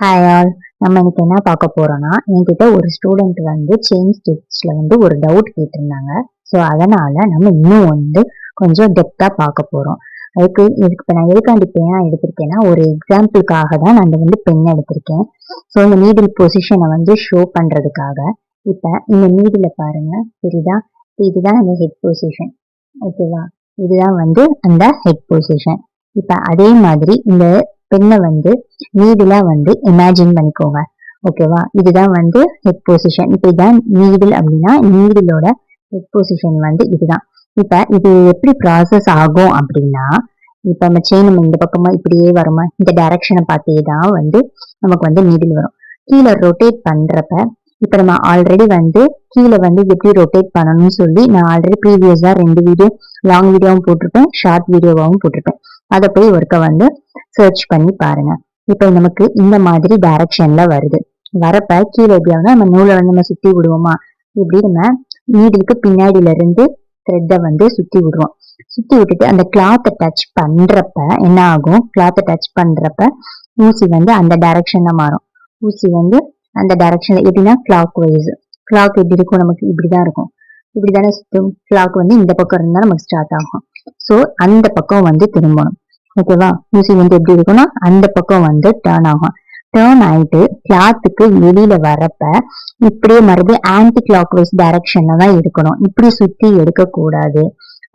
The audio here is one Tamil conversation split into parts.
Hi all. நம்ம இன்னைக்கு என்ன பார்க்க போறோம்னா, என்கிட்ட ஒரு ஸ்டூடெண்ட் வந்து செயின் ஸ்டிச்ல வந்து ஒரு டவுட் கேட்டிருந்தாங்க. ஸோ அதனால நம்ம இன்னும் வந்து கொஞ்சம் டெப்தா பார்க்க போறோம். இதுக்கு இப்போ நான் எதுக்காண்டி பேனா எடுத்திருக்கேன்னா, ஒரு எக்ஸாம்பிளுக்காக தான் நான் வந்து பென் எடுத்திருக்கேன். ஸோ இந்த நீடில் பொசிஷனை வந்து ஷோ பண்றதுக்காக. இப்போ இந்த நீடில பாருங்க, தெரியுதா? இதுதான் அந்த ஹெட் பொசிஷன். ஓகேவா? இதுதான் வந்து அந்த ஹெட் பொசிஷன். இப்ப அதே மாதிரி இந்த பெண்ணை வந்து நீடிலா வந்து இமேஜின் பண்ணிக்கோங்க. ஓகேவா? இதுதான் வந்து ஹெட் பொசிஷன். இப்ப இதான் நீடில் அப்படின்னா நீடிலோட ஹெட் பொசிஷன் வந்து இதுதான். இப்ப இது எப்படி ப்ராசஸ் ஆகும் அப்படின்னா, இப்ப நம்ம செயின் நம்ம இந்த பக்கமா இப்படியே வருமா, இந்த டைரக்ஷனை பார்த்தே தான் வந்து நமக்கு வந்து நீடில் வரும். கீழே ரொட்டேட் பண்றப்ப இப்ப நம்ம ஆல்ரெடி வந்து கீழே வந்து எப்படி ரொட்டேட் பண்ணணும்னு சொல்லி நான் ஆல்ரெடி ப்ரீவியஸா 2 வீடியோ லாங் வீடியோவும் போட்டிருப்பேன், ஷார்ட் வீடியோவாகவும் போட்டிருப்பேன். அதை போய் ஒருக்க வந்து சர்ச் பண்ணி பாருங்க. இப்ப நமக்கு இந்த மாதிரி டைரக்ஷன்ல வருது. வரப்ப கீழே எப்படி ஆகுனா நம்ம நூலை வந்து நம்ம சுத்தி விடுவோமா, இப்படி நம்ம நீடிலுக்கு பின்னாடில இருந்து த்ரெட்டை வந்து சுத்தி விடுவோம். சுத்தி விட்டுட்டு அந்த கிளாத்தை டச் பண்றப்ப என்ன ஆகும், கிளாத்தை டச் பண்றப்ப ஊசி வந்து அந்த டைரக்ஷன்ல மாறும். ஊசி வந்து அந்த டைரக்ஷன்ல எப்படின்னா கிளாக் வைஸ். கிளாக் எப்படி இருக்கும், நமக்கு இப்படிதான் இருக்கும். இப்படிதானே சுத்தும். கிளாக் வந்து இந்த பக்கம் இருந்தா நமக்கு ஸ்டார்ட் ஆகும். ஸோ அந்த பக்கம் வந்து திரும்பணும். ஓகேவா? ஊசி வந்து எப்படி இருக்கும்னா அந்த பக்கம் வந்து டேர்ன் ஆகும். டேர்ன் ஆயிட்டு கிளாத்துக்கு வெளியில வரப்ப இப்படியே மறுபடியும் ஆன்டி கிளாக் வைஸ் டைரக்ஷன்ல தான் இருக்கணும். இப்படி சுத்தி எடுக்க கூடாது.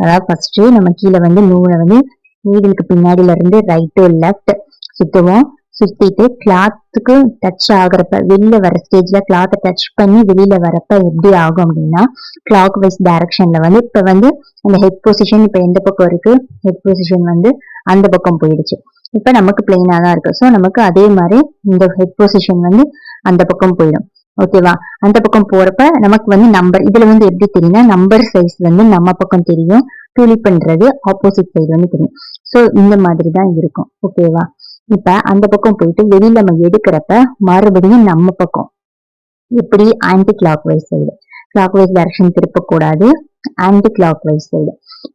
அதாவது ஃபர்ஸ்ட் நம்ம கீழே வந்து நூலை வந்து நீடிலுக்கு பின்னாடில இருந்து ரைட் டு லெஃப்ட் சுத்துவோம். சுத்திட்டு கிளாத்துக்கு டச் ஆகுறப்ப வெளியில வர ஸ்டேஜ்ல கிளாத்தை டச் பண்ணி வெளியில வரப்ப எப்படி ஆகும் அப்படின்னா கிளாக் வைஸ் டைரக்ஷன்ல வந்து இப்ப வந்து அந்த ஹெட் பொசிஷன் இப்ப எந்த பக்கம் இருக்கு, ஹெட் பொசிஷன் வந்து அந்த பக்கம் போயிடுச்சு. இப்ப நமக்கு பிளெயினா தான் இருக்கு. ஸோ நமக்கு அதே மாதிரி இந்த ஹெட் பொசிஷன் வந்து அந்த பக்கம் போயிடும். ஓகேவா? அந்த பக்கம் போறப்ப நமக்கு வந்து நம்பர் இதுல வந்து எப்படி தெரியும்னா நம்பர் சைஸ் வந்து நம்ம பக்கம் தெரியும், டூலிப் பண்றது ஆப்போசிட் சைடு வந்து தெரியும். ஸோ இந்த மாதிரி தான் இருக்கும். ஓகேவா? இப்ப அந்த பக்கம் போயிட்டு வெளியில நம்ம எடுக்கிறப்ப மறுபடியும் நம்ம பக்கம் இப்படி anti clockwise side, clockwise direction திருப்பக்கூடாது, ஆன்டி கிளாக் வைஸ் சைடு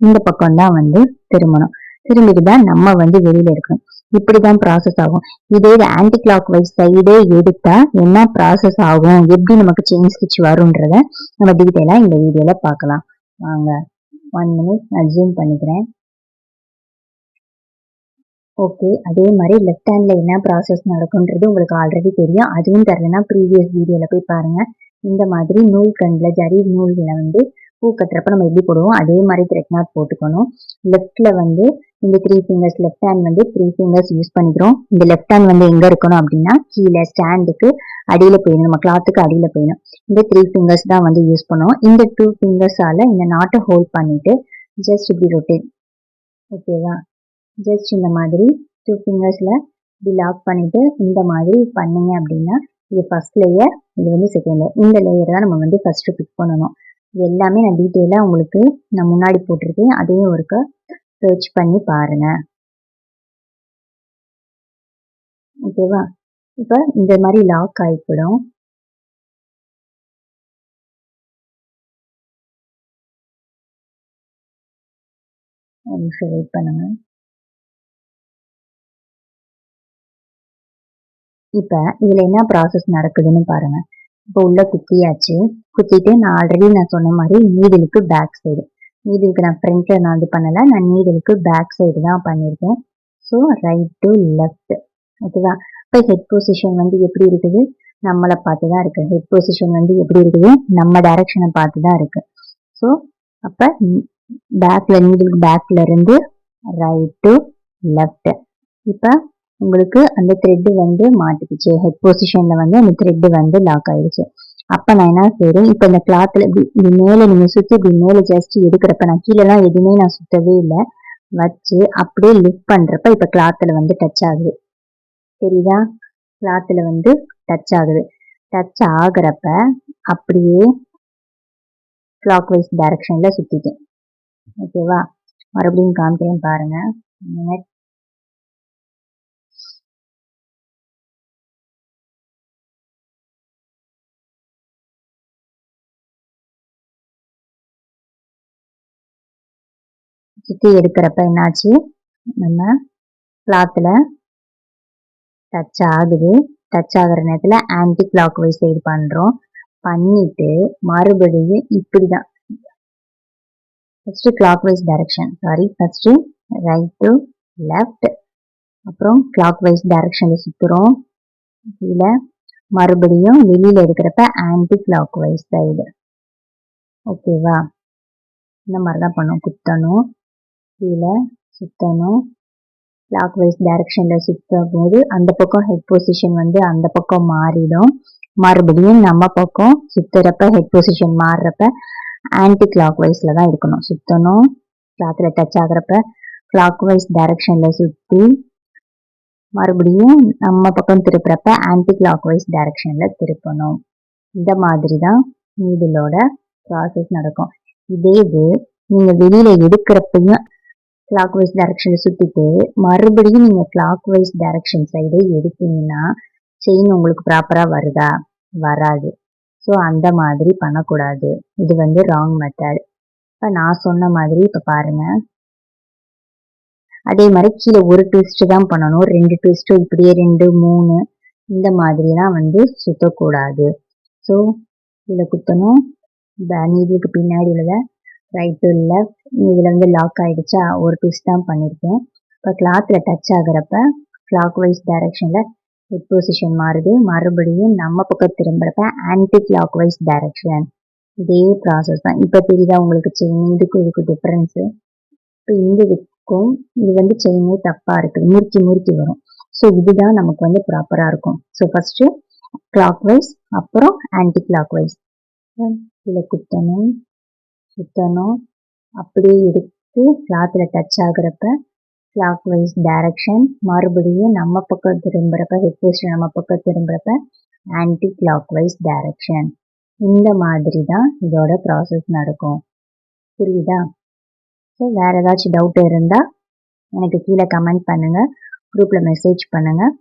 இந்த பக்கம் தான் வந்து திரும்பணும். திரும்பிட்டு தான் நம்ம வந்து வெளியில இருக்கணும். இப்படிதான் ப்ராசஸ் ஆகும். இதே இது ஆன்டி கிளாக் வைஸ் சைடே எடுத்தா என்ன ப்ராசஸ் ஆகும், எப்படி நமக்கு செயின் ஸ்டிச் வரும்ன்றத நம்ம டீட்டெயிலா இந்த வீடியோல பார்க்கலாம். வாங்க 1 minute நான் ஜூம் பண்ணிக்கிறேன். ஓகே, அதே மாதிரி லெஃப்ட் ஹேண்ட்ல என்ன ப்ராசஸ் நடக்கும்ன்றது உங்களுக்கு ஆல்ரெடி தெரியும். அதுவும் தெரியலனா ப்ரீவியஸ் வீடியோல போய் பாருங்க. இந்த மாதிரி நூல் கண்ல ஜரி நூல்களை வந்து பூ கட்டுறப்ப நம்ம எப்படி போடுவோம் அதே மாதிரி த்ரெட் நாட் போட்டுக்கணும். லெஃப்ட்ல வந்து இந்த 3 ஃபிங்கர்ஸ், லெஃப்ட் ஹேண்ட் வந்து 3 ஃபிங்கர்ஸ் யூஸ் பண்ணிக்கிறோம். இந்த லெஃப்ட் ஹேண்ட் வந்து எங்க இருக்கணும் அப்படின்னா கீழே ஸ்டாண்டுக்கு அடியில போயிடும், நம்ம கிளாத்துக்கு அடியில போயிடும். இந்த 3 ஃபிங்கர்ஸ் தான் வந்து யூஸ் பண்ணுவோம். இந்த 2 ஃபிங்கர்ஸால இந்த நாட்டை ஹோல்ட் பண்ணிட்டு ஜஸ்ட் இப்படி ரொட்டேட். ஓகேவா? ஜஸ்ட் இந்த மாதிரி 2 ஃபிங்கர்ஸ்ல இப்படி லாக் பண்ணிட்டு இந்த மாதிரி பண்ணீங்க அப்படின்னா இது ஃபர்ஸ்ட் லேயர், இது வந்து செகண்ட் லேயர். இந்த லேயர் தான் நம்ம வந்து ஃபர்ஸ்ட் பிக் பண்ணணும். இது எல்லாமே நான் டீட்டெயிலா உங்களுக்கு நான் முன்னாடி போட்டிருக்கேன், அதையும் ஒருக்க சர்ச் பண்ணி பாருங்க. ஓகேவா? இப்ப இந்த மாதிரி லாக் ஆயிப்படும். ஒரு நிமிஷம் வெயிட் பண்ணுங்க. இப்ப இதுல என்ன ப்ராசஸ் நடக்குதுன்னு பாருங்க. இப்போ உள்ள குத்தியாச்சு. குத்திட்டு நான் ஆல்ரெடி நான் சொன்ன மாதிரி நீடிலுக்கு பேக் சைடு, நீடிலுக்கு நான் ஃப்ரண்ட்ல நான் இது பண்ணல, நான் நீடிலுக்கு பேக் சைடு தான் பண்ணியிருக்கேன். So right to left. ஓகேவா? இப்போ ஹெட் பொசிஷன் வந்து எப்படி இருக்குது, நம்மளை பார்த்து தான் இருக்கு. ஹெட் பொசிஷன் வந்து எப்படி இருக்குது, நம்ம டைரக்ஷனை பார்த்து தான் இருக்கு. ஸோ அப்ப பேக்ல நீடிலுக்கு பேக்ல இருந்து ரைட் டு லெஃப்ட். இப்ப உங்களுக்கு அந்த த்ரெட் வந்து மாட்டிக்கிச்சு, ஹெட் பொசிஷன்ல வந்து அந்த த்ரெட் வந்து லாக் ஆயிடுச்சு. அப்ப நான் என்ன செய்றேன், இப்ப இந்த கிளாத்ல இப்படி மேல நீங்க சுத்தி இப்படி மேல ஜஸ்ட் எடுக்கிறப்ப நான் கீழெல்லாம் எதுவுமே நான் சுத்தவே இல்லை, வச்சு அப்படியே லிஃப்ட் பண்றப்ப இப்ப கிளாத்ல வந்து டச் ஆகுது. தெரியுதா? கிளாத்ல வந்து டச் ஆகுது. டச் ஆகுறப்ப அப்படியே கிளாக் வைஸ் டைரக்ஷன்ல சுத்திட்டேன். ஓகேவா? மறுபடியும் காமிக்கிறேன் பாருங்க. சுத்தி எடுக்கிறப்ப என்னாச்சு, நம்ம கிளாத்ல டச் ஆகுது. டச் ஆகிற நேரத்தில் ஆன்டி கிளாக் வைஸ் சைடு பண்ணுறோம். பண்ணிட்டு மறுபடியும் இப்படி தான் first clockwise direction first right to left, அப்புறம் கிளாக் வைஸ் டைரக்ஷனில் சுற்றுறோம். கீழே மறுபடியும் வெளியில் எடுக்கிறப்ப ஆன்டி கிளாக் வைஸ் சைடு. ஓகேவா? இந்த மாதிரி தான் பண்ணணும். குத்தணும், கீழே சுற்றணும், கிளாக் வைஸ் டைரக்ஷனில் சுற்றும் போது அந்த பக்கம் ஹெட் பொசிஷன் வந்து அந்த பக்கம் மாறிடும். மறுபடியும் நம்ம பக்கம் சுற்றுறப்ப ஹெட் பொசிஷன் மாறுறப்ப ஆன்டி கிளாக் வைஸில் தான் இருக்கணும். சுற்றணும், கிளாத்தில் டச் ஆகிறப்ப கிளாக் வைஸ் டைரக்ஷனில் சுற்றி மறுபடியும் நம்ம பக்கம் திருப்புறப்ப ஆன்டி கிளாக் வைஸ் டைரக்ஷனில் திருப்பணும். இந்த மாதிரி தான் நீடிலோட ப்ராசஸ் நடக்கும். இதே இது நீங்கள் வெளியில் எடுக்கிறப்பையும் கிளாக் வைஸ் டைரக்ஷனில் சுற்றிட்டு மறுபடியும் நீங்கள் கிளாக் வைஸ் டைரக்ஷன் சைடு எடுத்தீங்கன்னா செயின் உங்களுக்கு ப்ராப்பராக வருதா? வராது. ஸோ அந்த மாதிரி பண்ணக்கூடாது. இது வந்து ராங் மெத்தட். இப்போ நான் சொன்ன மாதிரி இப்போ பாருங்கள், அதே மாதிரி கீழே ஒரு ட்விஸ்ட்டு தான் பண்ணணும். 2 ட்விஸ்ட்டு இப்படியே 2, 3 இந்த மாதிரிலாம் வந்து சுற்றக்கூடாது. ஸோ இதில் குத்தணும், நீடிலுக்கு பின்னாடி உள்ளதை ரைட் டு லெஃப்ட். இதில் வந்து லாக் ஆகிடுச்சா? ஒரு ட்விஸ்ட் தான் பண்ணியிருக்கேன். இப்போ கிளாத்தில் டச் ஆகிறப்ப கிளாக் வைஸ் டைரக்ஷனில் ஹெட் பொசிஷன் மாறுது. மறுபடியும் நம்ம பக்கம் திரும்புறப்ப ஆன்டி கிளாக் வைஸ் டைரக்ஷன். இதே ப்ராசஸ் தான். இப்போ தெரியுதா உங்களுக்கு செயின் இதுக்கு டிஃப்ரென்ஸு? இப்போ இந்த இதுக்கும் இது வந்து செயினே தப்பாக இருக்குது, முறுக்கி வரும். ஸோ இதுதான் நமக்கு வந்து ப்ராப்பராக இருக்கும். ஸோ ஃபஸ்ட்டு கிளாக் வைஸ், அப்புறம் ஆன்டி கிளாக் வைஸ். இதில் குத்தணும், சுற்றணும், அப்படியே எடுத்து கிளாத்தில் டச் ஆகிறப்ப கிளாக் வைஸ் டைரக்ஷன். மறுபடியும் நம்ம பக்கம் திரும்புறப்ப ஹெட் பொசிஷன் நம்ம பக்கம் திரும்புறப்ப ஆன்டி கிளாக் வைஸ் டைரக்ஷன். இந்த மாதிரி தான் இதோட ப்ராசஸ் நடக்கும். புரியுதா? ஸோ வேறு ஏதாச்சும் டவுட் இருந்தால் எனக்கு கீழே கமெண்ட் பண்ணுங்கள், குரூப்பில் மெசேஜ் பண்ணுங்கள்.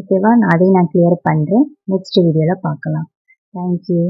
ஓகேவா? அதையும் நான் கிளியர் பண்ணுறேன். நெக்ஸ்ட் வீடியோவில் பார்க்கலாம். தேங்க்யூ.